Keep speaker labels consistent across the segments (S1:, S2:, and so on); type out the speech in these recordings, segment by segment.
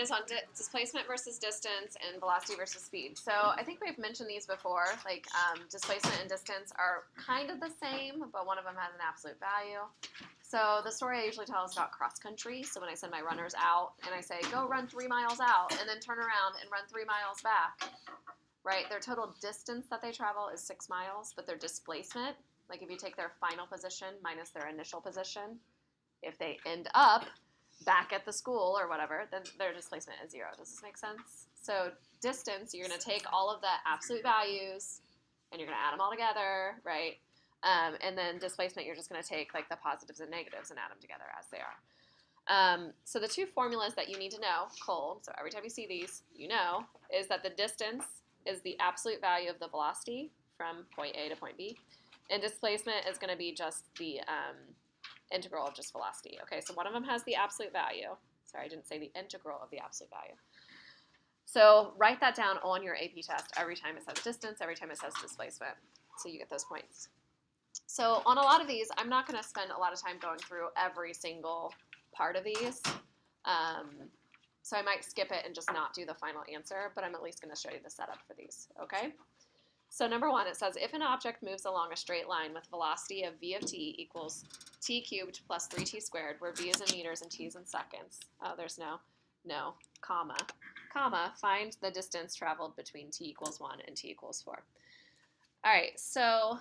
S1: is on displacement versus distance and velocity versus speed. So I think we've mentioned these before. Like displacement and distance are kind of the same, but one of them has an absolute value. So the story I usually tell is about cross country. So when I send my runners out and I say, go run 3 miles out and then turn around and run 3 miles back, right? Their total distance that they travel is 6 miles, but their displacement, like if you take their final position minus their initial position, if they end up back at the school or whatever, then their displacement is 0. Does this make sense? So distance, you're going to take all of the absolute values and you're going to add them all together, right? And then displacement, you're just going to take like the positives and negatives and add them together as they are. So the two formulas that you need to know, cold, so every time you see these, you know, is that the distance is the absolute value of the velocity from point A to point B, and displacement is going to be just the integral of just velocity. Okay, so one of them has the absolute value. Sorry, I didn't say the integral of the absolute value. So write that down on your AP test every time it says distance, every time it says displacement, so you get those points. So on a lot of these, I'm not going to spend a lot of time going through every single part of these. So I might skip it and just not do the final answer, but I'm at least going to show you the setup for these, okay? So number 1, it says, if an object moves along a straight line with velocity of v of t equals t cubed plus 3t squared, where v is in meters and t is in seconds. Oh, there's no, comma, find the distance traveled between t equals 1 and t equals 4. All right, so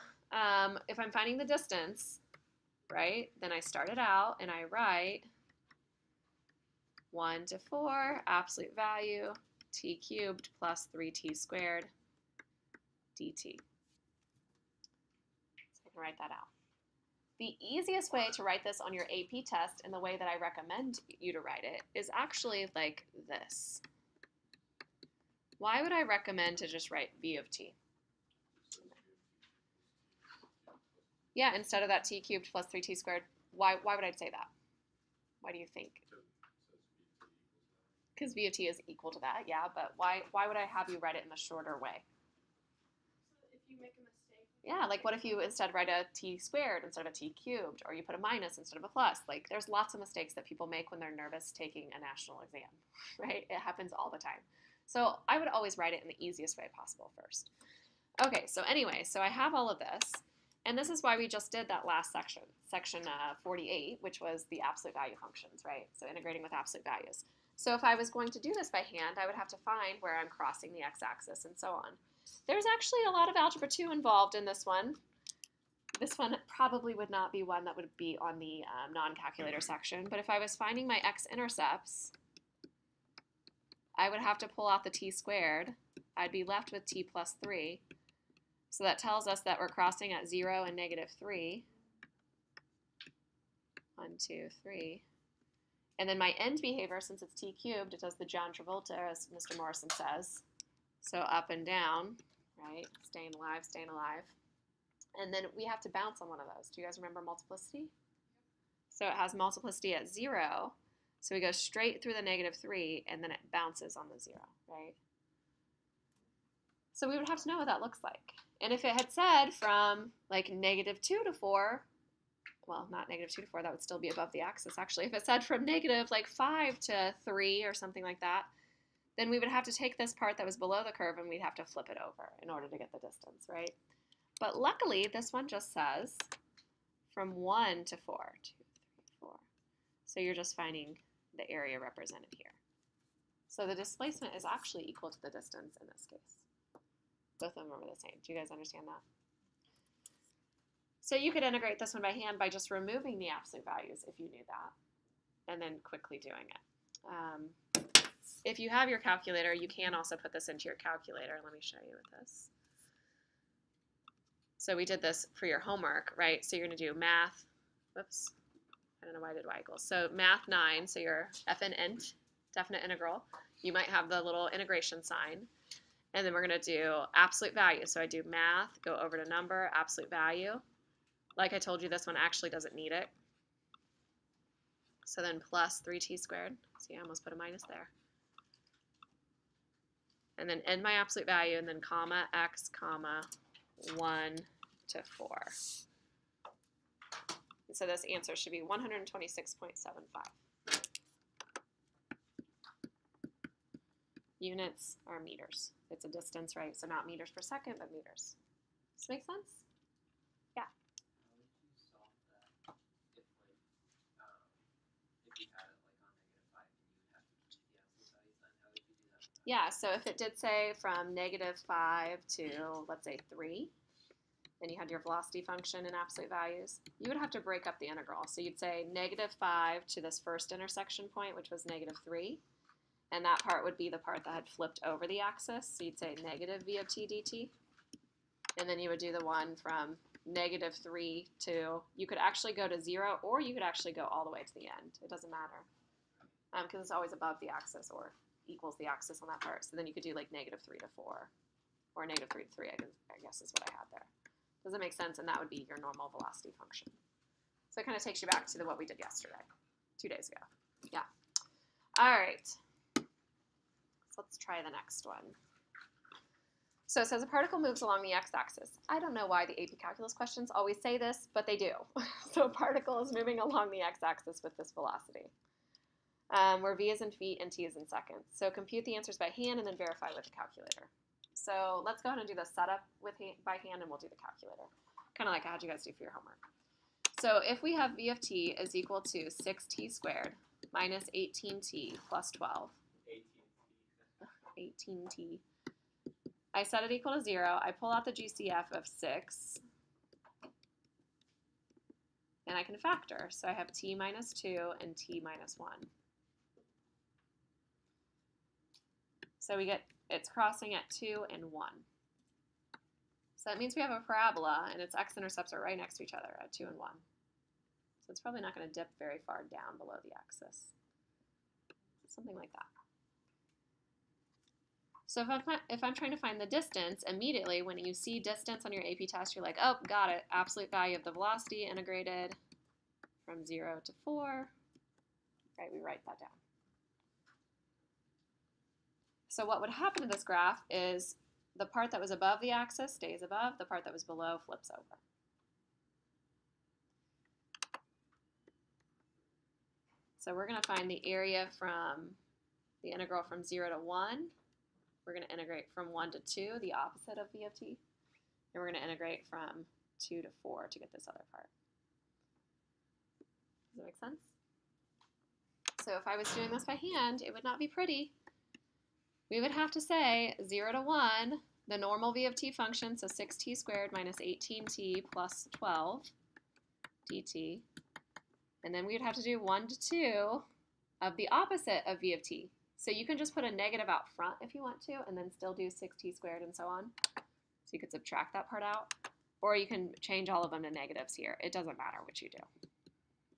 S1: if I'm finding the distance, right, then I start it out and I write 1 to 4, absolute value, t cubed plus 3t squared dt. So I can write that out. The easiest way to write this on your AP test, and the way that I recommend you to write it, is actually like this. Why would I recommend to just write v of t? Yeah, instead of that t cubed plus 3t squared, why would I say that? Why do you think? Because v of t is equal to that, yeah, but why would I have you write it in the shorter way?
S2: So if you make a mistake.
S1: Yeah, like what if you instead write a t squared instead of a t cubed, or you put a minus instead of a plus? Like there's lots of mistakes that people make when they're nervous taking a national exam, right? It happens all the time. So I would always write it in the easiest way possible first. Okay, so anyway, so I have all of this. And this is why we just did that last section, section 48, which was the absolute value functions, right? So integrating with absolute values. So if I was going to do this by hand, I would have to find where I'm crossing the x-axis and so on. There's actually a lot of algebra 2 involved in this one. This one probably would not be one that would be on the non-calculator section, but if I was finding my x-intercepts, I would have to pull out the t squared. I'd be left with t plus 3. So that tells us that we're crossing at 0 and -3. 1, 2, 3. And then my end behavior, since it's t cubed, it does the John Travolta, as Mr. Morrison says. So up and down, right? Staying alive, staying alive. And then we have to bounce on one of those. Do you guys remember multiplicity? So it has multiplicity at 0. So we go straight through the -3, and then it bounces on the 0, right? So we would have to know what that looks like. And if it had said from like -2 to 4, well, not -2 to 4, that would still be above the axis actually. If it said from -5 to 3 or something like that, then we would have to take this part that was below the curve and we'd have to flip it over in order to get the distance, right? But luckily, this one just says from 1 to 4, 2, 3, 4. So you're just finding the area represented here. So the displacement is actually equal to the distance in this case. Both of them are the same. Do you guys understand that? So you could integrate this one by hand by just removing the absolute values if you knew that, and then quickly doing it. If you have your calculator, you can also put this into your calculator. Let me show you with this. So we did this for your homework, right? So you're going to do math. Whoops. I don't know why I did y equals. So math 9, so your fn int, definite integral. You might have the little integration sign. And then we're going to do absolute value. So I do math, go over to number, absolute value. Like I told you, this one actually doesn't need it. So then plus 3t squared. See, I almost put a minus there. And then end my absolute value, and then comma x, comma 1 to 4. And so this answer should be 126.75. Units are meters. It's a distance, right? So not meters per second, but meters. Does this make sense? Yeah.
S3: How would you solve that if if you had it like on -5 and you would have to keep the absolute values, then how would you do that?
S1: Yeah, so if it did say from -5 to, let's say, 3, and you had your velocity function in absolute values, you would have to break up the integral. So you'd say -5 to this first intersection point, which was -3, and that part would be the part that had flipped over the axis. So you'd say negative v of t dt, and then you would do the one from -3 to, you could actually go to 0, or you could actually go all the way to the end. It doesn't matter, because it's always above the axis or equals the axis on that part. So then you could do like -3 to 4, or -3 to 3, I guess is what I had there. Does it make sense? And that would be your normal velocity function. So it kind of takes you back to what we did yesterday, 2 days ago. Yeah. All right. So let's try the next one. So it says a particle moves along the x-axis. I don't know why the AP Calculus questions always say this, but they do. So a particle is moving along the x-axis with this velocity, where v is in feet and t is in seconds. So compute the answers by hand and then verify with a calculator. So let's go ahead and do the setup by hand, and we'll do the calculator. Kind of like how'd you guys do for your homework. So if we have v of t is equal to 6t squared minus 18t plus 12, 18t. I set it equal to 0. I pull out the GCF of 6. And I can factor. So I have t minus 2 and t minus 1. So we get, it's crossing at 2 and 1. So that means we have a parabola, and its x-intercepts are right next to each other at 2 and 1. So it's probably not going to dip very far down below the axis. Something like that. So if I'm trying to find the distance, immediately when you see distance on your AP test, you're like, oh, got it. Absolute value of the velocity integrated from 0 to 4. Right, we write that down. So what would happen to this graph is the part that was above the axis stays above, the part that was below flips over. So we're going to find the area from the integral from 0 to 1. We're going to integrate from 1 to 2, the opposite of v of t. And we're going to integrate from 2 to 4 to get this other part. Does that make sense? So if I was doing this by hand, it would not be pretty. We would have to say 0 to 1, the normal v of t function, so 6t squared minus 18t plus 12 dt. And then we would have to do 1 to 2 of the opposite of v of t. So you can just put a negative out front if you want to, and then still do 6t squared and so on. So you could subtract that part out. Or you can change all of them to negatives here. It doesn't matter what you do.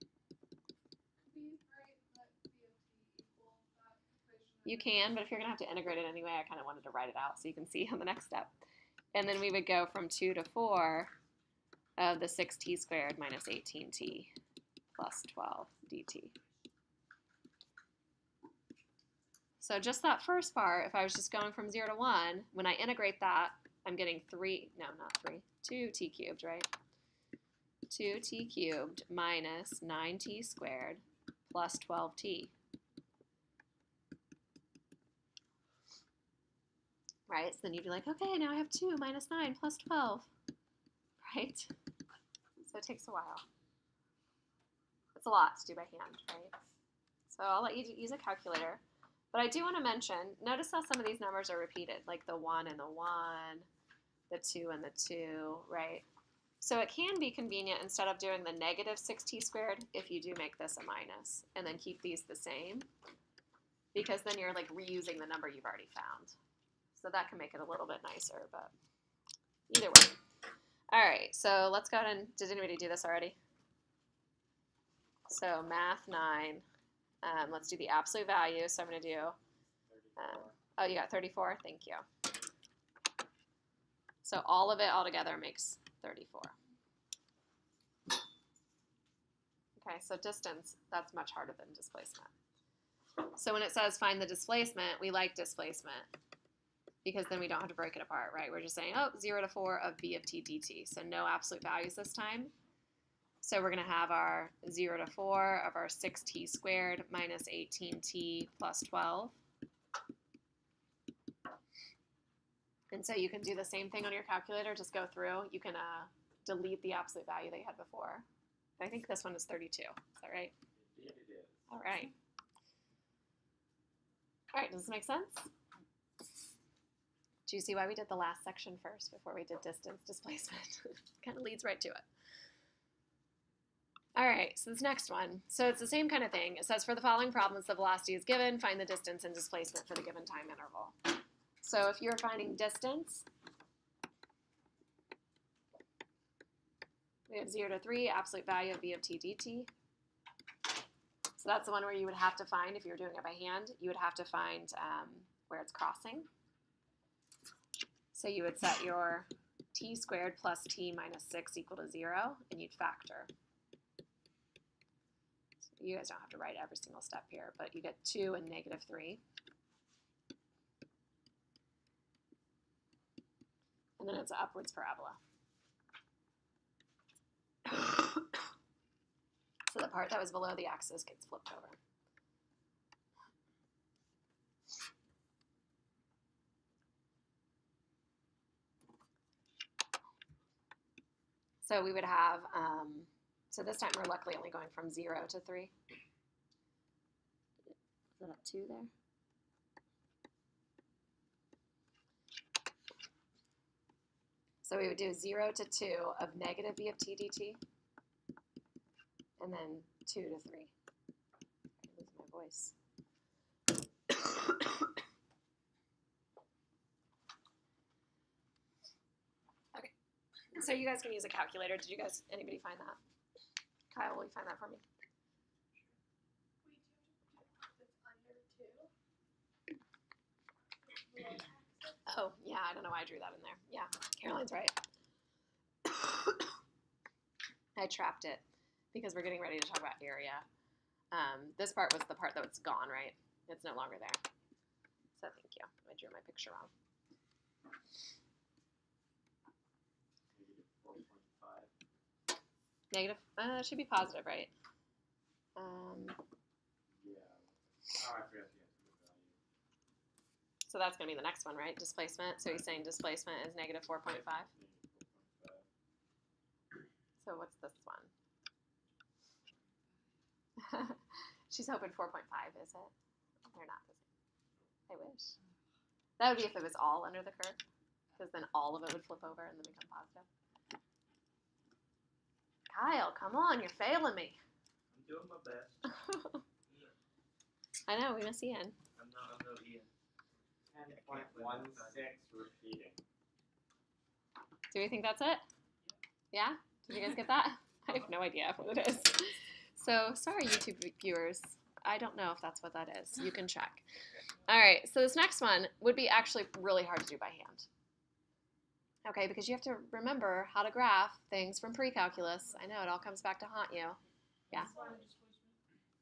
S2: Could we write that v of t equal that equation?
S1: You can, but if you're going to have to integrate it anyway, I kind of wanted to write it out so you can see on the next step. And then we would go from 2 to 4 of the 6t squared minus 18t plus 12 dt. So just that first part, if I was just going from 0 to 1, when I integrate that, I'm getting 2t cubed, right? 2t cubed minus 9t squared plus 12t. Right, so then you'd be like, okay, now I have 2 minus 9 plus 12, right? So it takes a while. It's a lot to do by hand, right? So I'll let you use a calculator. But I do want to mention, notice how some of these numbers are repeated, like the 1 and the 1, the 2 and the 2, right? So it can be convenient, instead of doing the negative 6t squared, if you do make this a minus, and then keep these the same, because then you're like reusing the number you've already found. So that can make it a little bit nicer, but either way. All right, so let's go ahead and, did anybody do this already? So math 9. Let's do the absolute value. So I'm going to do, oh, you got 34? Thank you. So all of it all together makes 34. Okay, so distance, that's much harder than displacement. So when it says find the displacement, we like displacement because then we don't have to break it apart, right? We're just saying, oh, 0 to 4 of v of t dt. So no absolute values this time. So we're going to have our 0 to 4 of our 6t squared minus 18t plus 12. And so you can do the same thing on your calculator, just go through. You can delete the absolute value that you had before. I think this one is 32. Is that right?
S3: Indeed it is.
S1: All right. All right, does this make sense? Do you see why we did the last section first before we did distance displacement? Kind of leads right to it. All right, so this next one. So it's the same kind of thing. It says for the following problems, the velocity is given. Find the distance and displacement for the given time interval. So if you're finding distance, we have 0 to 3, absolute value of v of t dt. So that's the one where you would have to find, if you were doing it by hand, you would have to find where it's crossing. So you would set your t squared plus t minus 6 equal to 0, and you'd factor. So you guys don't have to write every single step here, but you get 2 and negative 3. And then it's an upwards parabola. So the part that was below the axis gets flipped over. So we would have, so this time we're luckily only going from 0 to 3. Is that up 2 there? So we would do 0 to 2 of negative v of t dt, and then 2 to 3. I lose my voice. Okay, so you guys can use a calculator. Did you guys, anybody find that? Kyle, will you find that for me?
S2: We do it's under 2.
S1: Oh, yeah, I don't know why I drew that in there. Yeah, Caroline's right. I trapped it because we're getting ready to talk about area. This part was the part that was gone, right? It's no longer there. So thank you. I drew my picture wrong.
S3: Negative 4.5.
S1: Negative? It should be positive, right?
S3: Yeah. Oh, I forgot the absolute value.
S1: So that's going to be the next one, right? Displacement. So he's saying displacement is negative 4.5.
S3: Negative 4.5.
S1: So what's this one? She's hoping 4.5, is it? They're not the same. I wish. That would be if it was all under the curve, because then all of it would flip over and then become positive. Kyle, come on, you're failing me.
S3: I'm doing my best.
S1: I know, we miss Ian.
S3: I'm no Ian.
S4: 10.16 repeating.
S1: Do we think that's it? Yeah? Did you guys get that? I have no idea what it is. So, sorry, YouTube viewers. I don't know if that's what that is. You can check. All right, so this next one would be actually really hard to do by hand. Okay, because you have to remember how to graph things from pre-calculus. I know, it all comes back to haunt you. Yeah?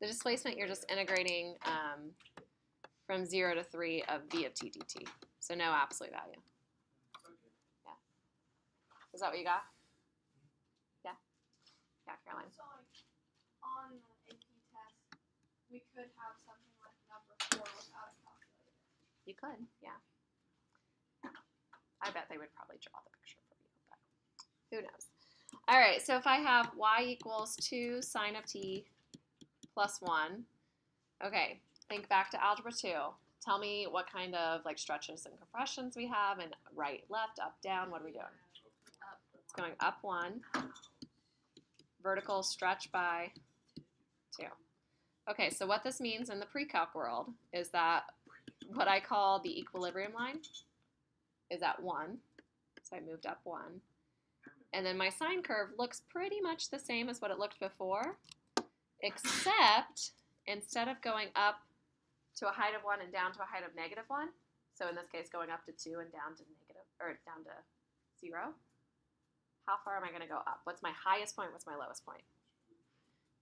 S1: The displacement, you're just integrating from 0 to 3 of v of t dt. So no absolute value. Yeah. Is that what you got? Yeah? Yeah, Caroline.
S2: So like on the AP test, we could have something like number 4 without a calculator.
S1: You could, yeah. I bet they would probably draw the picture for you, but who knows. All right, so if I have y equals 2 sine of t plus 1, okay, think back to algebra 2. Tell me what kind of like stretches and compressions we have, and right, left, up, down, what are we doing?
S2: Up.
S1: It's going up 1, vertical stretch by 2. Okay, so what this means in the pre-calc world is that what I call the equilibrium line is at 1, so I moved up 1. And then my sine curve looks pretty much the same as what it looked before, except instead of going up to a height of 1 and down to a height of negative 1, so in this case going up to 2 and down to negative, or down to 0, how far am I going to go up? What's my highest point? What's my lowest point?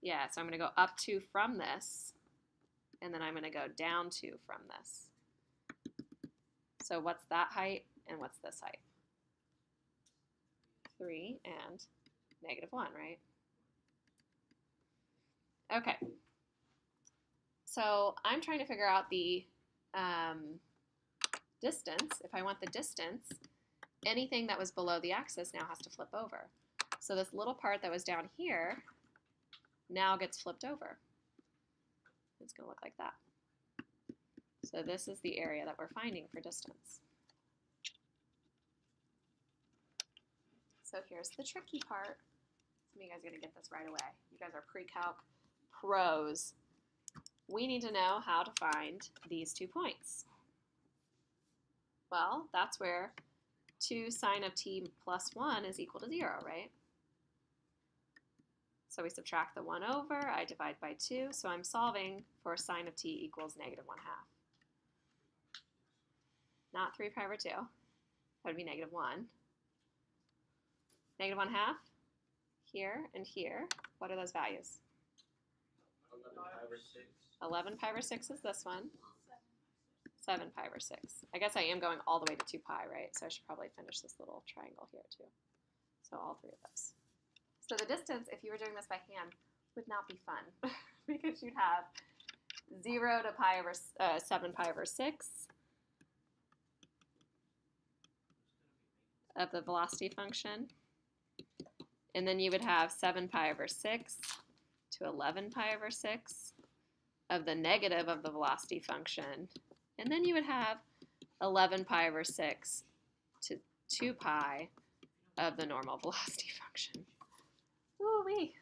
S1: Yeah, so I'm going to go up 2 from this, and then I'm going to go down 2 from this. So what's that height and what's this height? 3 and negative 1, right? Okay. So I'm trying to figure out the distance, if I want the distance, anything that was below the axis now has to flip over. So this little part that was down here now gets flipped over. It's going to look like that. So this is the area that we're finding for distance. So here's the tricky part. Some of you guys are going to get this right away. You guys are pre-calc pros. We need to know how to find these 2 points. Well, that's where 2 sine of t plus 1 is equal to 0, right? So we subtract the 1 over, I divide by 2, so I'm solving for sine of t equals negative 1/2. Not 3 pi over 2. That would be negative 1. Negative 1/2, here and here. What are those values?
S3: 11 pi over 6.
S1: 11 pi over 6 is this one. 7 pi over 6. I guess I am going all the way to 2 pi, right? So I should probably finish this little triangle here too. So all 3 of those. So the distance, if you were doing this by hand, would not be fun because you'd have 0 to pi over 7 pi over 6 of the velocity function. And then you would have 7 pi over 6 to 11 pi over 6 of the negative of the velocity function. And then you would have 11 pi over 6 to 2 pi of the normal velocity function. Ooh-wee.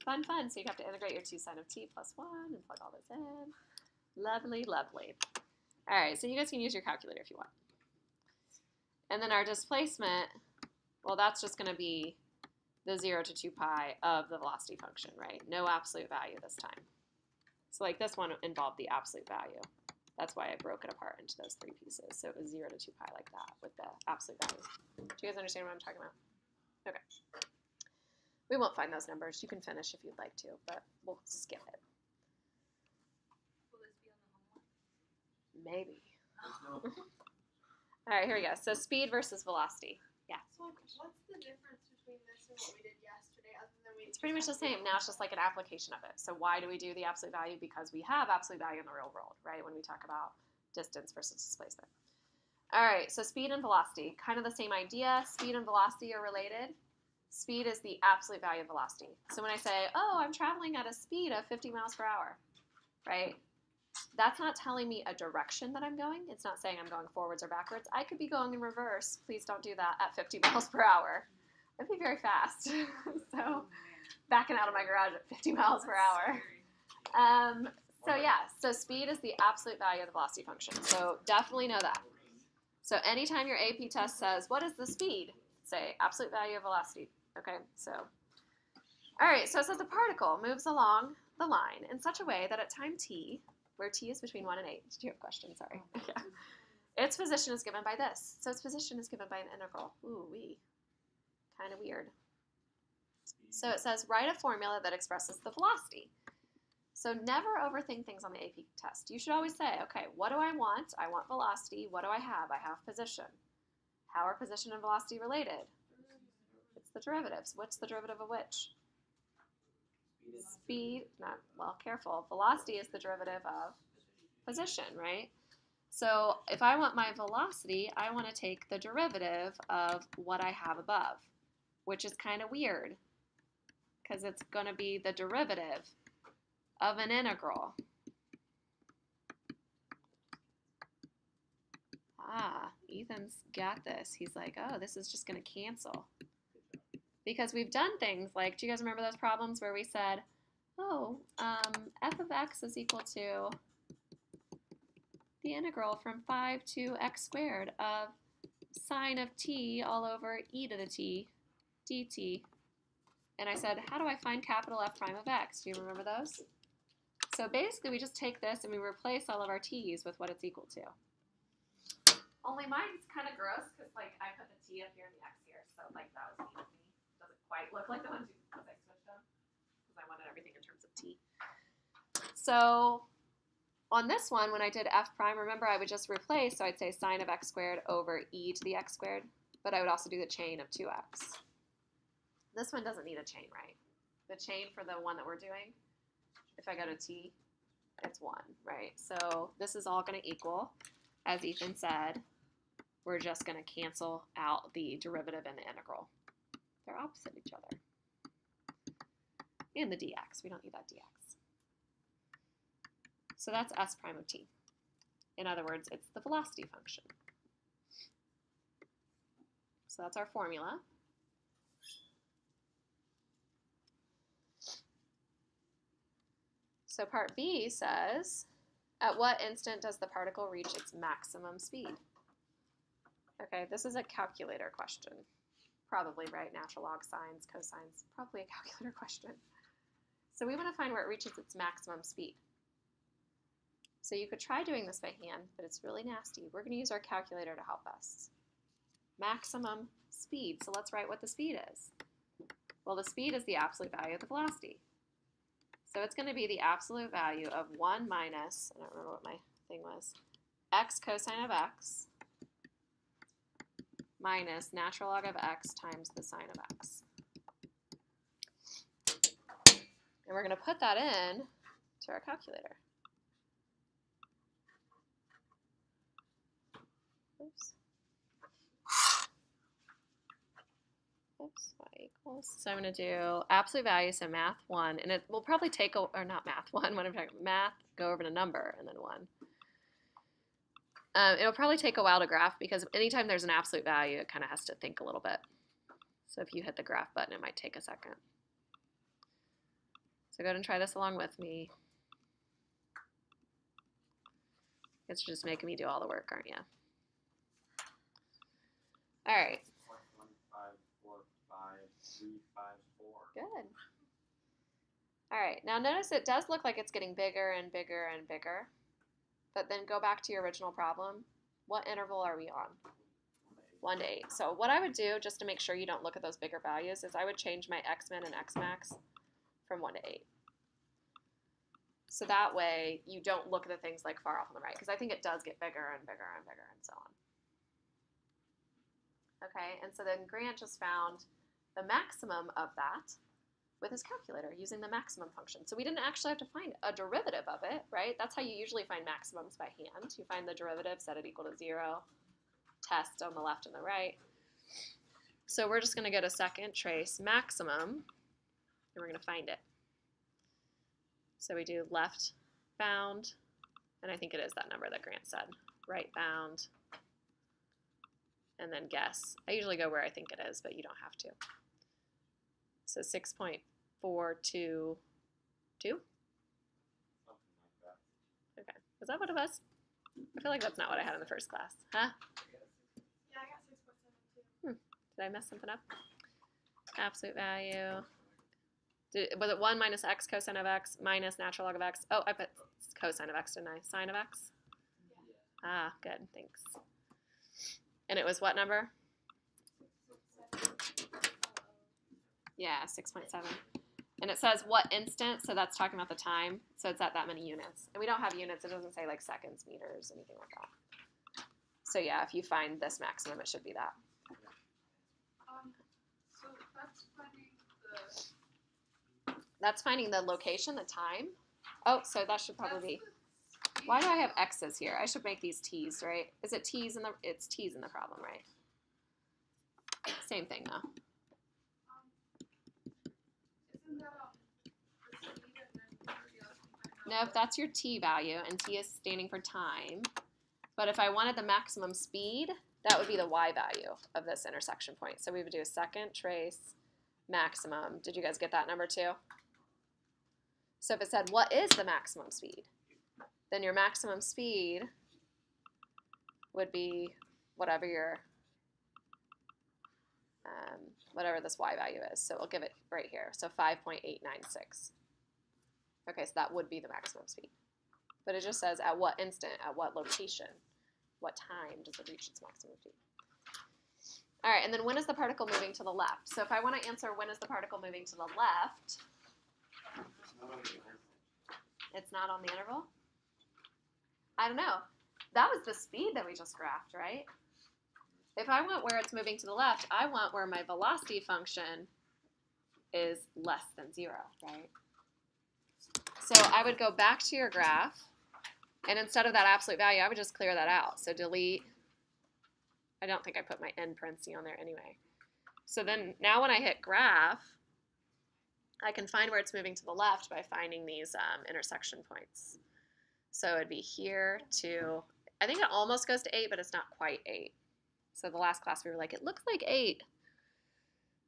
S1: Fun, fun. So you'd have to integrate your 2 sine of t plus 1 and plug all this in. Lovely, lovely. All right, so you guys can use your calculator if you want. And then our displacement, well, that's just going to be the 0 to 2 pi of the velocity function, right? No absolute value this time. So like this one involved the absolute value. That's why I broke it apart into those 3 pieces. So it was 0 to 2 pi like that with the absolute value. Do you guys understand what I'm talking about? Okay. We won't find those numbers. You can finish if you'd like to, but we'll skip it.
S2: Will this be on the homework?
S1: Maybe. All right, here we go. So speed versus velocity. Yeah.
S2: So what's the difference between this and what we did yesterday other than we
S1: It's pretty much the same. Now it's just like an application of it. So why do we do the absolute value? Because we have absolute value in the real world, right? When we talk about distance versus displacement. All right, so speed and velocity, kind of the same idea. Speed and velocity are related. Speed is the absolute value of velocity. So when I say, oh, I'm traveling at a speed of 50 miles per hour, right? That's not telling me a direction that I'm going. It's not saying I'm going forwards or backwards. I could be going in reverse. Please don't do that at 50 miles per hour. That'd be very fast. So backing out of my garage at 50 miles per hour. So yeah, so speed is the absolute value of the velocity function. So definitely know that. So anytime your AP test says, what is the speed? Say absolute value of velocity. Okay, so. All right, so it says the particle moves along the line in such a way that at time t, where t is between 1 and 8. Did you have a question? Sorry. Yeah. Its position is given by this. So its position is given by an integral. Ooh-wee. Kind of weird. So it says, write a formula that expresses the velocity. So never overthink things on the AP test. You should always say, okay, what do I want? I want velocity. What do I have? I have position. How are position and velocity related? It's the derivatives. What's the derivative of which? Speed, not, well, careful. Velocity is the derivative of position, right? So if I want my velocity, I want to take the derivative of what I have above, which is kind of weird because it's going to be the derivative of an integral. Ah, Ethan's got this. He's like, oh, this is just going to cancel. Because we've done things like, do you guys remember those problems where we said, oh, f of x is equal to the integral from 5 to x squared of sine of t all over e to the t dt. And I said, how do I find capital F prime of x? Do you remember those? So basically, we just take this and we replace all of our t's with what it's equal to. Only mine's kind of gross because, like, I put the t up here and the x here, so, like, that was neat of me. Doesn't quite look like the ones because I switched them because I wanted everything in terms of t. So on this one, when I did f prime, remember I would just replace, so I'd say sine of x squared over e to the x squared, but I would also do the chain of 2x. This one doesn't need a chain, right? The chain for the one that we're doing, if I go to t, it's 1, right? So this is all going to equal as Ethan said, we're just going to cancel out the derivative and the integral. They're opposite each other. And the dx. We don't need that dx. So that's s prime of t. In other words, it's the velocity function. So that's our formula. So part B says, at what instant does the particle reach its maximum speed? Okay, this is a calculator question. Probably, right? Natural log sines, cosines, probably a calculator question. So we want to find where it reaches its maximum speed. So you could try doing this by hand, but it's really nasty. We're going to use our calculator to help us. Maximum speed. So let's write what the speed is. Well, the speed is the absolute value of the velocity. So it's going to be the absolute value of 1 minus, I don't remember what my thing was, x cosine of x minus natural log of x times the sine of x. And we're going to put that in to our calculator. Oops. Oops, y equals. So I'm going to do absolute value, so math 1, and it will probably take, or not math 1, what I'm talking about, math, go over to number, and then 1. It'll probably take a while to graph because anytime there's an absolute value, it kind of has to think a little bit. So if you hit the graph button, it might take a second. So go ahead and try this along with me. It's just making me do all the work, aren't you? All right.
S4: 1, 5, 4, 5, 3, 5, 4.
S1: Good. All right, now notice it does look like it's getting bigger and bigger and bigger, but then go back to your original problem. What interval are we on? 1 to 8. So what I would do, just to make sure you don't look at those bigger values, is I would change my x-min and x-max from 1 to 8. So that way you don't look at the things like far off on the right, because I think it does get bigger and bigger and bigger and so on. Okay, and so then Grant just found the maximum of that with his calculator using the maximum function. So we didn't actually have to find a derivative of it, right? That's how you usually find maximums by hand. You find the derivative, set it equal to 0, test on the left and the right. So we're just going to go to second trace maximum, and we're going to find it. So we do left bound, and I think it is that number that Grant said, right bound, and then guess. I usually go where I think it is, but you don't have to. So 6.422.
S4: Something like that.
S1: Okay. Was that what it was? I feel like that's not what I had in the first class. Huh?
S2: Yeah, I got 6.72.
S1: Did I mess something up? Absolute value. Was it 1 minus x cosine of x minus natural log of x? Oh, I put cosine of x, didn't I? Sine of x?
S3: Yeah.
S1: Ah, good. Thanks. And it was what number? Yeah, 6.7. And it says what instant, so that's talking about the time. So it's at that many units. And we don't have units. It doesn't say like seconds, meters, anything like that. So yeah, if you find this maximum, it should be that.
S2: So that's finding the.
S1: That's finding the location, the time. Oh, so that should probably be. Why do I have X's here? I should make these T's, right? Is it T's in the, it's T's in the problem, right? Same thing though.
S2: Isn't that the speed and then the other thing?
S1: Nope, that's your T value, and T is standing for time. But if I wanted the maximum speed, that would be the Y value of this intersection point. So we would do a second trace maximum. Did you guys get that number too? So if it said, what is the maximum speed? Then your maximum speed would be whatever your, whatever this Y value is. So we'll give it right here. So 5.896. Okay, so that would be the maximum speed. But it just says at what instant, at what location, what time does it reach its maximum speed. All right, and then when is the particle moving to the left? So if I want to answer when is the particle moving to the left, it's not on the interval? I don't know. That was the speed that we just graphed, right? If I want where it's moving to the left, I want where my velocity function is less than 0, right? So I would go back to your graph, And instead of that absolute value, I would just clear that out. So delete. I don't think I put my end parenthesis on there anyway. So then now when I hit graph, I can find where it's moving to the left by finding these intersection points. So it'd be here to, I think it almost goes to 8, but it's not quite 8. So the last class we were like, it looks like 8.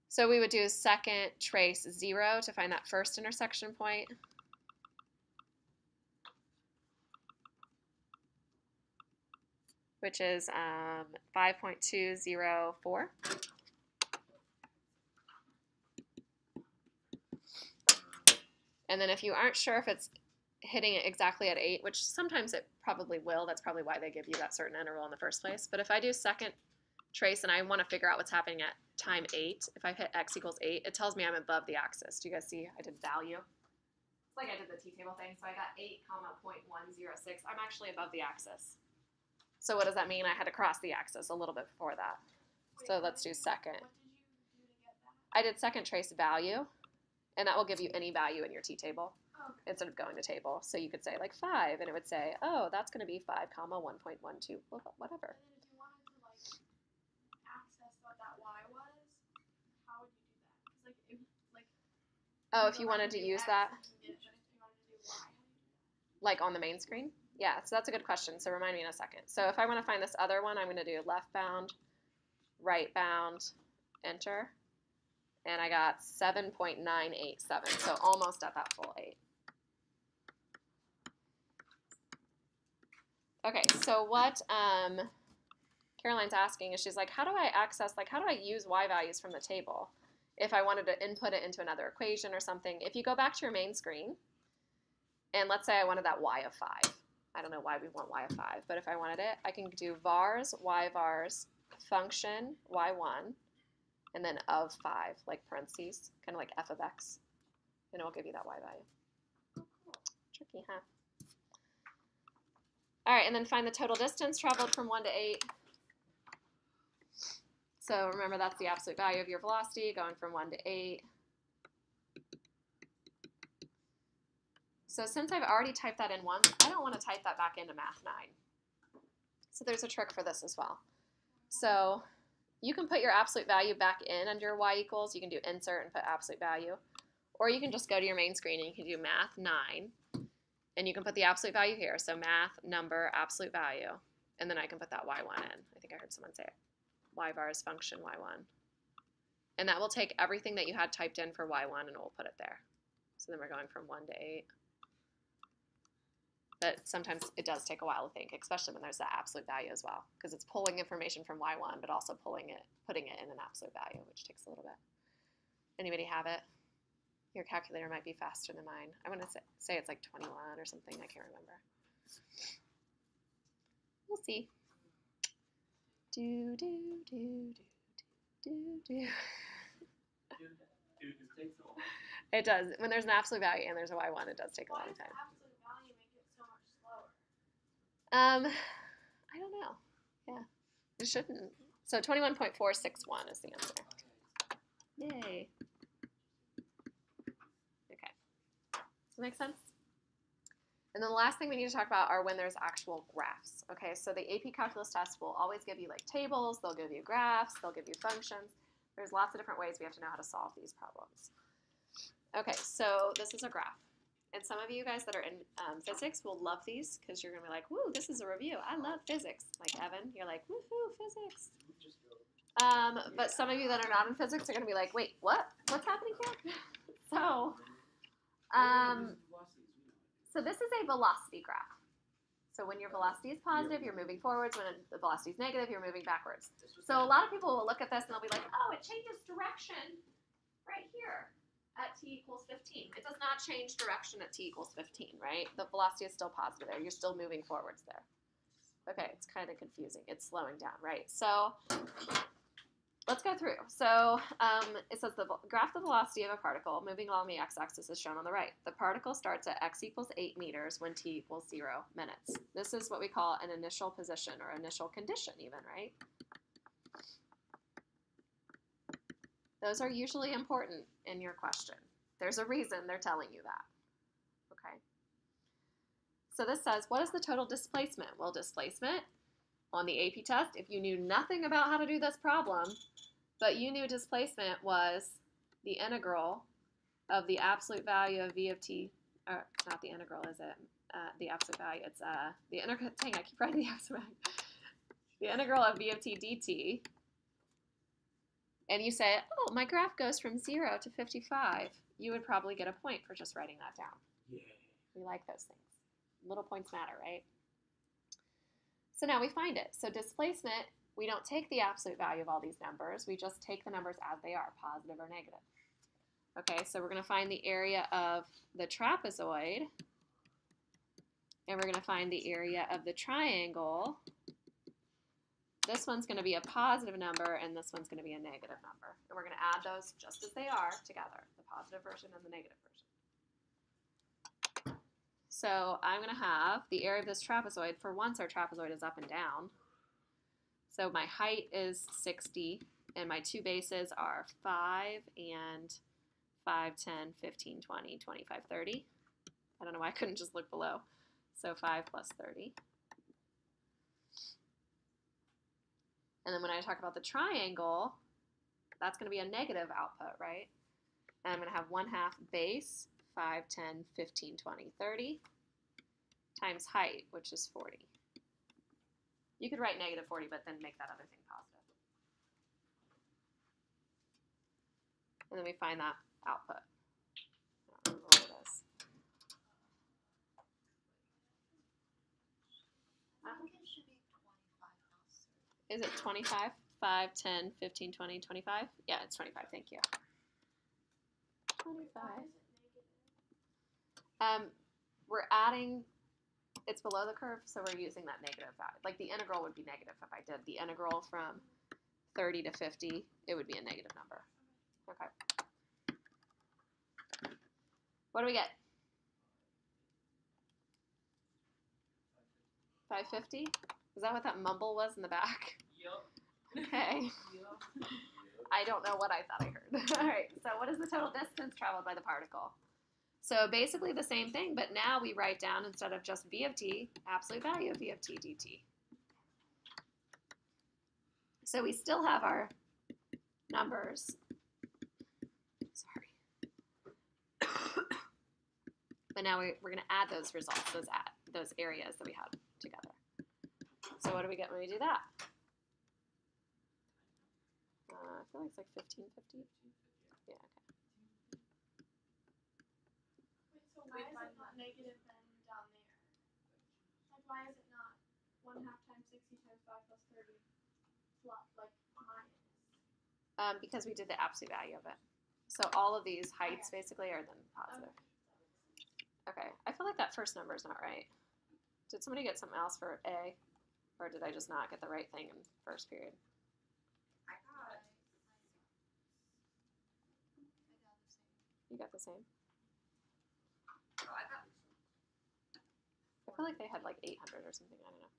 S1: So we would do second trace 0 to find that first intersection point. Which is 5.204. And then if you aren't sure if it's hitting it exactly at 8, which sometimes it probably will, that's probably why they give you that certain interval in the first place. But if I do second trace and I want to figure out what's happening at time 8, if I hit x equals 8, it tells me I'm above the axis. Do you guys see I did value? It's like I did the t-table thing. So I got 8, 0.106. I'm actually above the axis. So what does that mean? I had to cross the axis a little bit before that.
S2: Wait,
S1: So let's do second.
S2: What did you do to get that?
S1: I did second trace value, and that will give you any value in your t-table
S2: Oh, okay.
S1: instead of going to table. So you could say like 5, and it would say, oh, that's going to be 5, 1.12, whatever.
S2: And then if you wanted to like access what that y was, how would you do that? Because like
S1: Oh, if you wanted to use that,
S2: you can get it, but if you wanted to do y, how do you do that?
S1: like on the main screen? Yeah, so that's a good question. So remind me in a second. So if I want to find this other one, I'm going to do left bound, right bound, enter. And I got 7.987, so almost at that full 8. Okay, so what Caroline's asking is she's like, how do I access, like how do I use y values from the table if I wanted to input it into another equation or something? If you go back to your main screen, and let's say I wanted that y of 5. I don't know why we want y of 5, but if I wanted it, I can do vars, y vars, function, y1, and then of 5, like parentheses, kind of like f of x, and it will give you that y value. Tricky, huh? All right, and then find the total distance traveled from 1 to 8. So remember, that's the absolute value of your velocity going from 1 to 8. So since I've already typed that in once, I don't want to type that back into Math 9. So there's a trick for this as well. So you can put your absolute value back in under y equals. You can do insert and put absolute value. Or you can just go to your main screen and you can do Math 9. And you can put the absolute value here. So math, number, absolute value. And then I can put that y1 in. I think I heard someone say it. Y vars function y1. And that will take everything that you had typed in for y1 and we'll put it there. So then we're going from 1 to 8. But sometimes it does take a while to think, especially when there's that absolute value as well, because it's pulling information from y1, but also putting it in an absolute value, which takes a little bit. Anybody have it? Your calculator might be faster than mine. I want to say it's like 21 or something. I can't remember. We'll see. Do, do, do, do, do, do.
S3: Dude, this takes a while.
S1: It does. When there's an absolute value and there's a y1, it does take a
S2: Why
S1: long
S2: does the
S1: time.
S2: absolute value make it so much slower?
S1: I don't know. Yeah, it shouldn't. So 21.461 is the answer. Yay. Okay. Does that make sense? And then the last thing we need to talk about are when there's actual graphs. Okay, so the AP Calculus test will always give you like tables, they'll give you graphs, they'll give you functions. There's lots of different ways we have to know how to solve these problems. Okay, so this is a graph. And some of you guys that are in physics will love these because you're going to be like, woo, this is a review. I love physics. Like Evan, you're like, woohoo, physics.
S3: Just go.
S1: But some of you that are not in physics are going to be like, wait, what? What's happening here? So, so this is a velocity graph. So when your velocity is positive, you're moving forwards. When the velocity is negative, you're moving backwards. So a lot of people will look at this and they'll be like, oh, it changes direction right here at t equals 15. It does not change direction at t equals 15, right? The velocity is still positive there. You're still moving forwards there. Okay, it's kind of confusing. It's slowing down, right? So let's go through. So it says the graph the velocity of a particle moving along the x-axis is shown on the right. The particle starts at x equals 8 meters when t equals 0 minutes. This is what we call an initial position or initial condition even, right? Those are usually important in your question. There's a reason they're telling you that, okay? So this says, what is the total displacement? Well, displacement on the AP test, if you knew nothing about how to do this problem, but you knew displacement was the integral of the absolute value of v of t, or not the integral, is it? The absolute value. It's the integral. Dang, I keep writing the absolute value. The integral of v of t dt. And you say, oh, my graph goes from 0 to 55. You would probably get a point for just writing that down.
S3: Yeah.
S1: We like those things. Little points matter, right? So now we find it. So displacement, we don't take the absolute value of all these numbers. We just take the numbers as they are, positive or negative. Okay, so we're going to find the area of the trapezoid, and we're going to find the area of the triangle. This one's going to be a positive number, and this one's going to be a negative number. And we're going to add those just as they are together, the positive version and the negative version. So I'm going to have the area of this trapezoid. For once, our trapezoid is up and down. So my height is 60, and my two bases are 5 and 5, 10, 15, 20, 25, 30. I don't know why I couldn't just look below. So 5 plus 30. And then when I talk about the triangle, that's going to be a negative output, right? And I'm going to have 1/2 base, 5, 10, 15, 20, 30, times height, which is 40. You could write negative 40, but then make that other thing positive. And then we find that output. I don't remember what it is. Is it 25? 5, 10, 15, 20, 25? Yeah, it's 25. Thank you. 25. We're adding, it's below the curve, so we're using that negative value. Like the integral would be negative if I did the integral from 30 to 50, it would be a negative number. Okay. What do we get? 550? Is that what that mumble was in the back?
S3: Yep.
S1: Okay.
S3: Yep.
S1: I don't know what I thought I heard. All right, so what is the total distance traveled by the particle? So basically the same thing, but now we write down, instead of just v of t, absolute value of v of t dt. So we still have our numbers. Sorry. But now we're going to add those results, those areas that we had together. So what do we get when we do that? I feel like it's like 1550. Yeah, okay.
S2: Wait, so why is it not negative then down there? Like, why is it not 1/2 times 60 times 5 plus 30 plus, like, minus?
S1: Because we did the absolute value of it. So all of these heights basically are then positive. Okay, I feel like that first number is not right. Did somebody get something else for A? Or did I just not get the right thing in first period?
S5: I got
S1: You got the same?
S5: oh, I got
S1: I feel like they had like 800 or something. I don't know.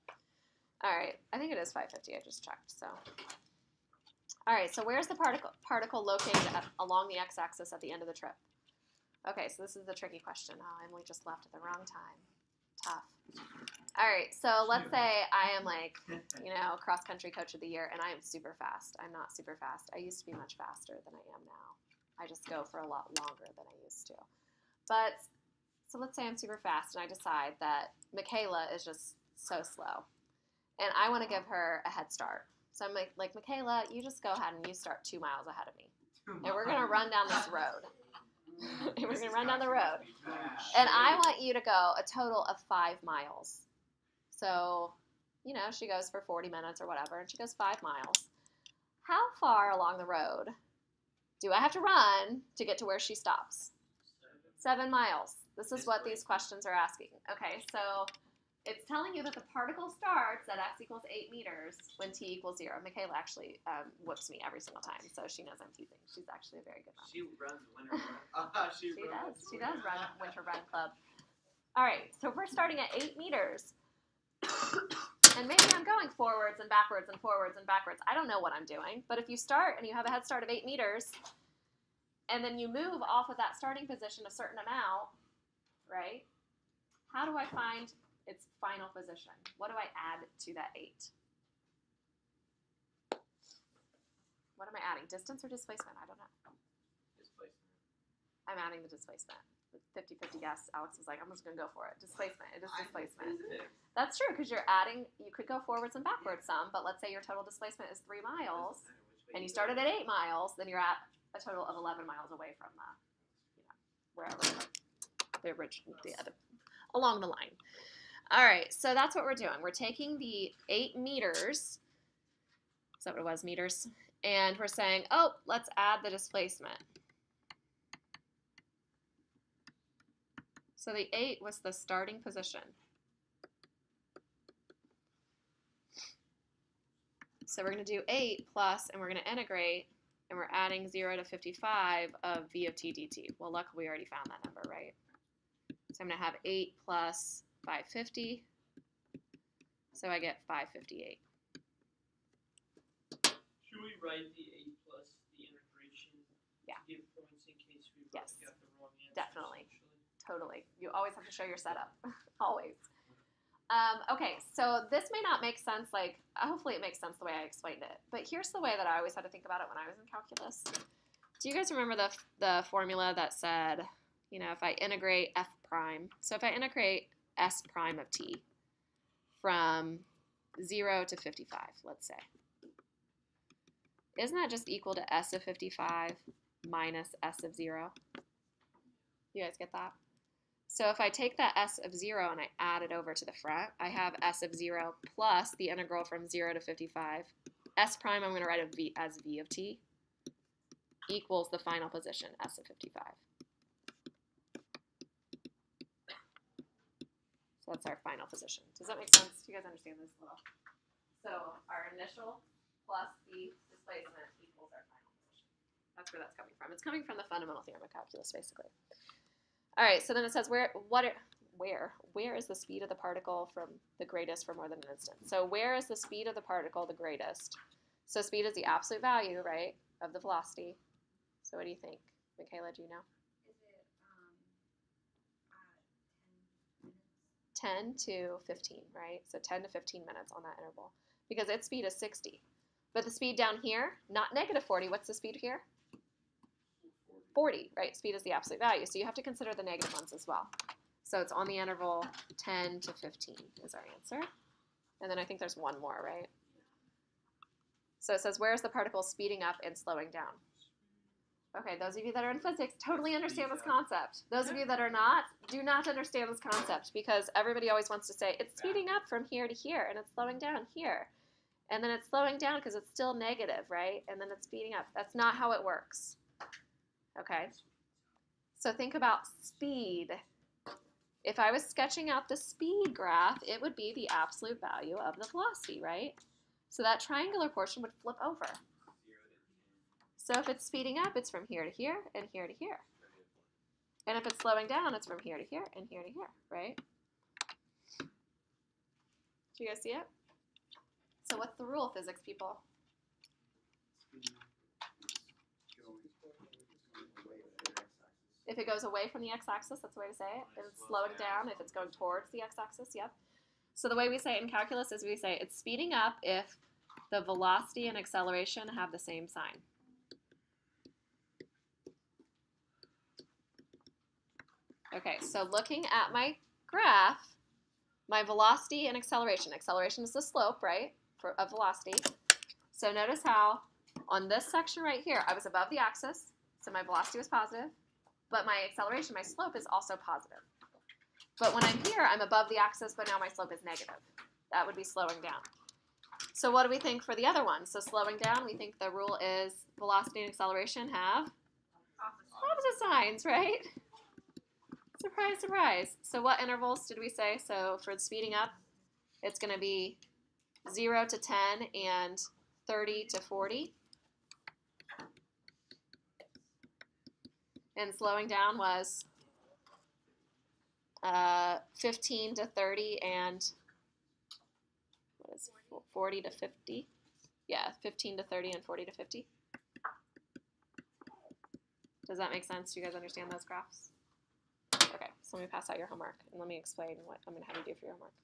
S1: All right, I think it is 550. I just checked. So, all right. So where's the particle located along the x-axis at the end of the trip? Okay, so this is the tricky question. Oh, Emily just left at the wrong time. Tough. All right, so let's say I am like, cross-country coach of the year, and I am super fast. I'm not super fast. I used to be much faster than I am now. I just go for a lot longer than I used to. But, so let's say I'm super fast, and I decide that Michaela is just so slow. And I want to give her a head start. So I'm like, Michaela, you just go ahead and you start 2 miles ahead of me. And we're going to run down this road. And we're going to run down the road. And I want you to go a total of 5 miles. So, she goes for 40 minutes or whatever, and she goes 5 miles. How far along the road do I have to run to get to where she stops? 7 miles. This is what these questions are asking. Okay, so it's telling you that the particle starts at x equals 8 meters when t equals 0. Michaela actually whoops me every single time, so she knows I'm teasing. She's actually a very good runner.
S3: She runs winter run.
S1: She does. She does run Winter Run Club. All right, so we're starting at 8 meters. And maybe I'm going forwards and backwards and forwards and backwards. I don't know what I'm doing. But if you start and you have a head start of 8 meters, and then you move off of that starting position a certain amount, right? How do I find Its final position. What do I add to that 8? What am I adding? Distance or displacement? I don't know.
S3: Displacement.
S1: I'm adding the displacement. 50-50 guess. Alex was like, I'm just going to go for it. Displacement. It is displacement. That's true, because you're adding, you could go forwards and backwards some, but let's say your total displacement is 3 miles, and you started at 8 miles, then you're at a total of 11 miles away from the, wherever the original, along the line. All right, so that's what we're doing. We're taking the 8 meters, is that what it was, meters? And we're saying, oh, let's add the displacement. So the 8 was the starting position. So we're going to do 8 plus, and we're going to integrate, and we're adding 0 to 55 of v of t dt. Well, luckily we already found that number, right? So I'm going to have 8 plus 550. So I get 558.
S6: Should we write the 8 plus the integration to give points in case we got the wrong answer?
S1: Definitely. Totally. You always have to show your setup. Always. Okay, so this may not make sense, like, hopefully it makes sense the way I explained it. But here's the way that I always had to think about it when I was in calculus. Do you guys remember the formula that said, if I integrate f prime, so if I integrate s prime of t from 0 to 55, let's say, isn't that just equal to s of 55 minus s of 0? You guys get that? So if I take that s of 0 and I add it over to the front, I have s of 0 plus the integral from 0 to 55. S prime I'm going to write as v of t equals the final position, s of 55. So that's our final position. Does that make sense? Do you guys understand this a little? So our initial plus the displacement equals our final position. That's where that's coming from. It's coming from the fundamental theorem of calculus, basically. All right, so then it says where is the speed of the particle from the greatest for more than an instant? So where is the speed of the particle the greatest? So speed is the absolute value, right, of the velocity. So what do you think? Michaela, do you know?
S5: Is it 10 minutes?
S1: 10 to 15, right? So 10 to 15 minutes on that interval because its speed is 60. But the speed down here, not negative 40, what's the speed here? 40, right? Speed is the absolute value. So you have to consider the negative ones as well. So it's on the interval 10 to 15 is our answer. And then I think there's one more, right? So it says, where is the particle speeding up and slowing down? Okay, those of you that are in physics totally understand this concept. Those of you that are not, do not understand this concept because everybody always wants to say, it's speeding up from here to here and it's slowing down here. And then it's slowing down because it's still negative, right? And then it's speeding up. That's not how it works. Okay, so think about speed. If I was sketching out the speed graph, it would be the absolute value of the velocity, right? So that triangular portion would flip over. So if it's speeding up, it's from here to here and here to here. And if it's slowing down, it's from here to here and here to here, right? Do you guys see it? So what's the rule, physics people? If it goes away from the x-axis, that's the way to say it. If it's slowing down, if it's going towards the x-axis, yep. So the way we say it in calculus is we say it's speeding up if the velocity and acceleration have the same sign. Okay, so looking at my graph, my velocity and acceleration is the slope, right, of velocity. So notice how on this section right here, I was above the axis, so my velocity was positive. But my acceleration, my slope is also positive. But when I'm here, I'm above the axis, but now my slope is negative. That would be slowing down. So what do we think for the other one? So slowing down, we think the rule is velocity and acceleration have opposite signs, right? Surprise, surprise. So what intervals did we say? So for speeding up, it's going to be 0 to 10 and 30 to 40. And slowing down was 15 to 30 and what is 40 to 50? Yeah, 15 to 30 and 40 to 50. Does that make sense? Do you guys understand those graphs? Okay, So let me pass out your homework and let me explain what I'm going to have you do for your homework.